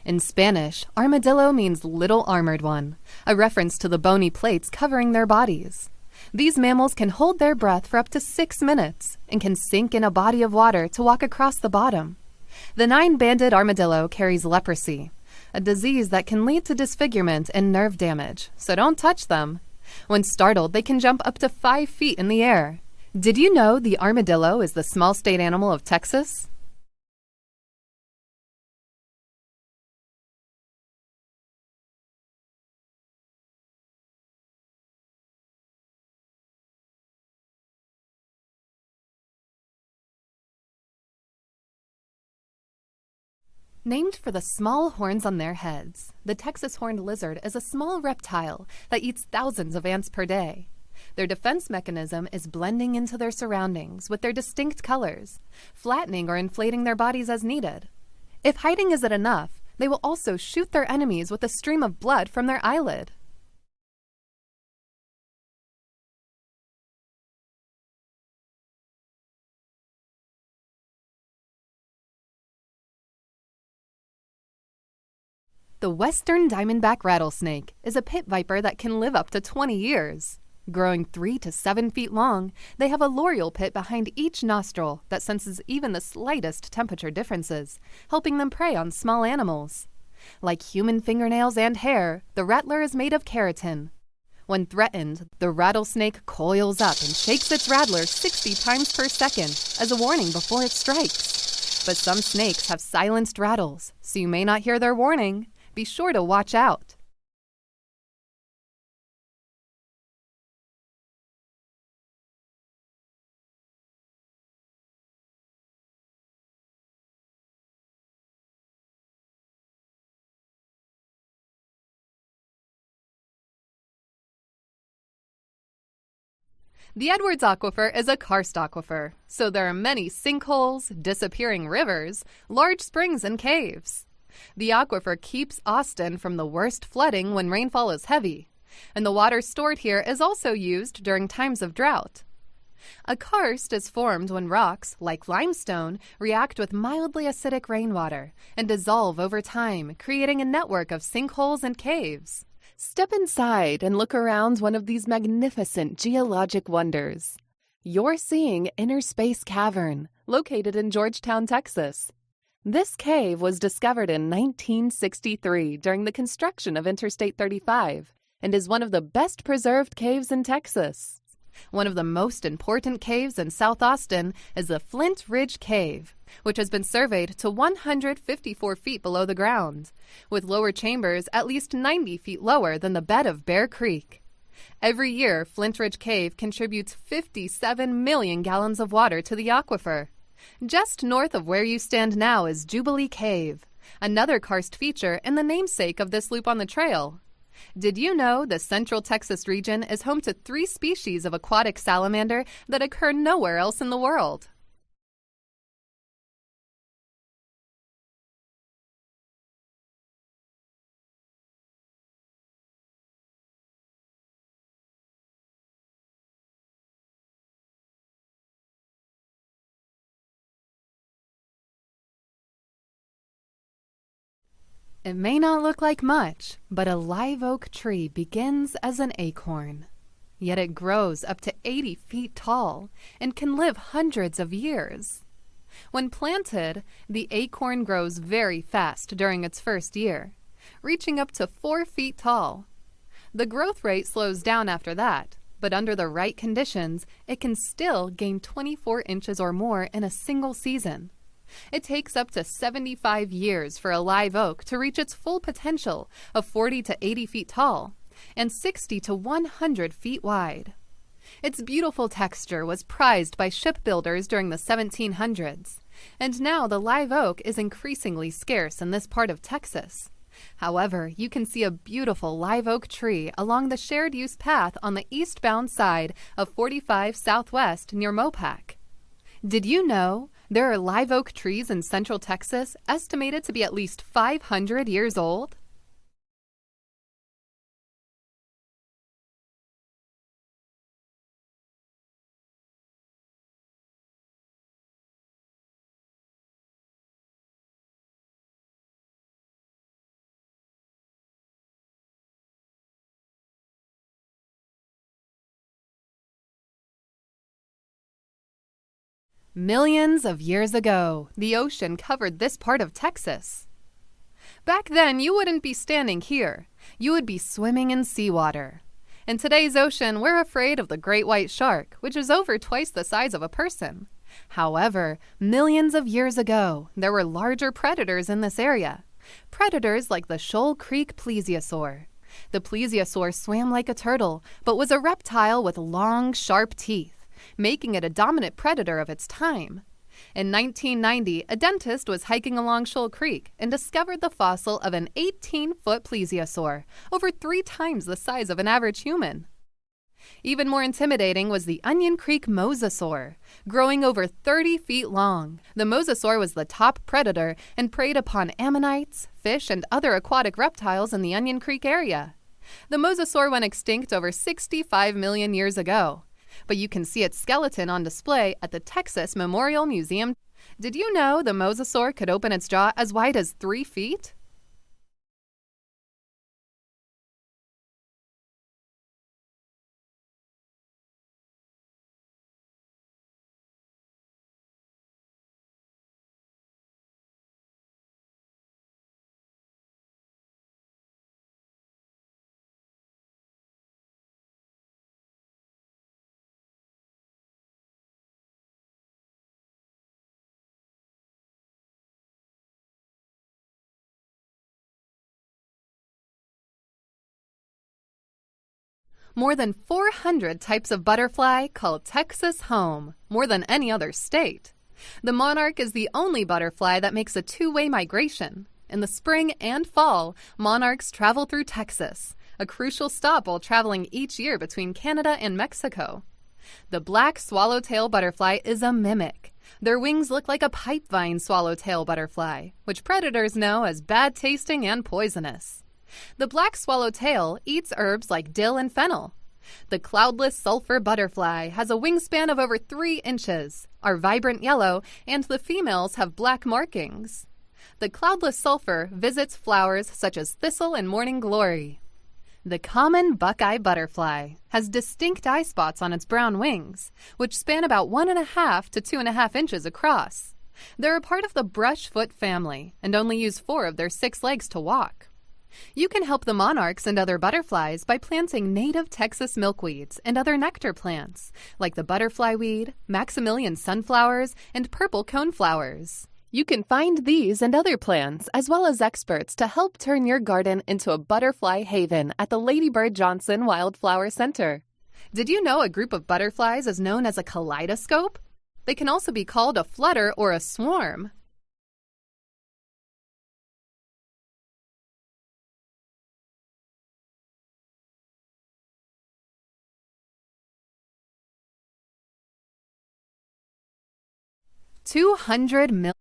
In Spanish, armadillo means little armored one, a reference to the bony plates covering their bodies. These mammals can hold their breath for up to 6 minutes and can sink in a body of water to walk across the bottom. The 9-banded armadillo carries leprosy, a disease that can lead to disfigurement and nerve damage, so don't touch them. When startled, they can jump up to 5 feet in the air. Did you know the armadillo is the small state animal of Texas? Named for the small horns on their heads, the Texas horned lizard is a small reptile that eats thousands of ants per day. Their defense mechanism is blending into their surroundings with their distinct colors, flattening or inflating their bodies as needed. If hiding isn't enough, they will also shoot their enemies with a stream of blood from their eyelid. The western diamondback rattlesnake is a pit viper that can live up to 20 years. Growing 3 to 7 feet long, they have a loreal pit behind each nostril that senses even the slightest temperature differences, helping them prey on small animals. Like human fingernails and hair, the rattler is made of keratin. When threatened, the rattlesnake coils up and shakes its rattler 60 times per second as a warning before it strikes. But some snakes have silenced rattles, so you may not hear their warning. Be sure to watch out. The Edwards Aquifer is a karst aquifer, so there are many sinkholes, disappearing rivers, large springs, and caves. The aquifer keeps Austin from the worst flooding when rainfall is heavy, and the water stored here is also used during times of drought. A karst is formed when rocks, like limestone, react with mildly acidic rainwater and dissolve over time, creating a network of sinkholes and caves. Step inside and look around one of these magnificent geologic wonders. You're seeing Inner Space Cavern, located in Georgetown, Texas. This cave was discovered in 1963 during the construction of Interstate 35 and is one of the best preserved caves in Texas. One of the most important caves in South Austin is the Flint Ridge Cave, which has been surveyed to 154 feet below the ground, with lower chambers at least 90 feet lower than the bed of Bear Creek. Every year, Flint Ridge Cave contributes 57 million gallons of water to the aquifer. Just north of where you stand now is Jubilee Cave, another karst feature and the namesake of this loop on the trail. Did you know the Central Texas region is home to 3 species of aquatic salamander that occur nowhere else in the world? It may not look like much, but a live oak tree begins as an acorn. Yet it grows up to 80 feet tall and can live hundreds of years. When planted, the acorn grows very fast during its first year, reaching up to 4 feet tall. The growth rate slows down after that, but under the right conditions, it can still gain 24 inches or more in a single season. It takes up to 75 years for a live oak to reach its full potential of 40 to 80 feet tall and 60 to 100 feet wide. Its beautiful texture was prized by shipbuilders during the 1700s, and now the live oak is increasingly scarce in this part of Texas. However, you can see a beautiful live oak tree along the shared use path on the eastbound side of 45 Southwest near Mopac. Did you know there are live oak trees in Central Texas estimated to be at least 500 years old? Millions of years ago, the ocean covered this part of Texas. Back then, you wouldn't be standing here. You would be swimming in seawater. In today's ocean, we're afraid of the great white shark, which is over twice the size of a person. However, millions of years ago, there were larger predators in this area. Predators like the Shoal Creek plesiosaur. The plesiosaur swam like a turtle, but was a reptile with long, sharp teeth, making it a dominant predator of its time. In 1990, a dentist was hiking along Shoal Creek and discovered the fossil of an 18-foot plesiosaur, over 3 times the size of an average human. Even more intimidating was the Onion Creek mosasaur, growing over 30 feet long. The mosasaur was the top predator and preyed upon ammonites, fish, and other aquatic reptiles in the Onion Creek area. The mosasaur went extinct over 65 million years ago, but you can see its skeleton on display at the Texas Memorial Museum. Did you know the mosasaur could open its jaw as wide as 3 feet? More than 400 types of butterfly call Texas home, more than any other state. The monarch is the only butterfly that makes a 2-way migration. In the spring and fall, monarchs travel through Texas, a crucial stop while traveling each year between Canada and Mexico. The black swallowtail butterfly is a mimic. Their wings look like a pipevine swallowtail butterfly, which predators know as bad-tasting and poisonous. The black swallowtail eats herbs like dill and fennel. The cloudless sulfur butterfly has a wingspan of over 3 inches, are vibrant yellow, and the females have black markings. The cloudless sulfur visits flowers such as thistle and morning glory. The common buckeye butterfly has distinct eye spots on its brown wings, which span about 1.5 to 2.5 inches across. They're a part of the brushfoot family and only use 4 of their 6 legs to walk. You can help the monarchs and other butterflies by planting native Texas milkweeds and other nectar plants, like the butterfly weed, Maximilian sunflowers, and purple coneflowers. You can find these and other plants, as well as experts, to help turn your garden into a butterfly haven at the Lady Bird Johnson Wildflower Center. Did you know a group of butterflies is known as a kaleidoscope? They can also be called a flutter or a swarm. $200 million.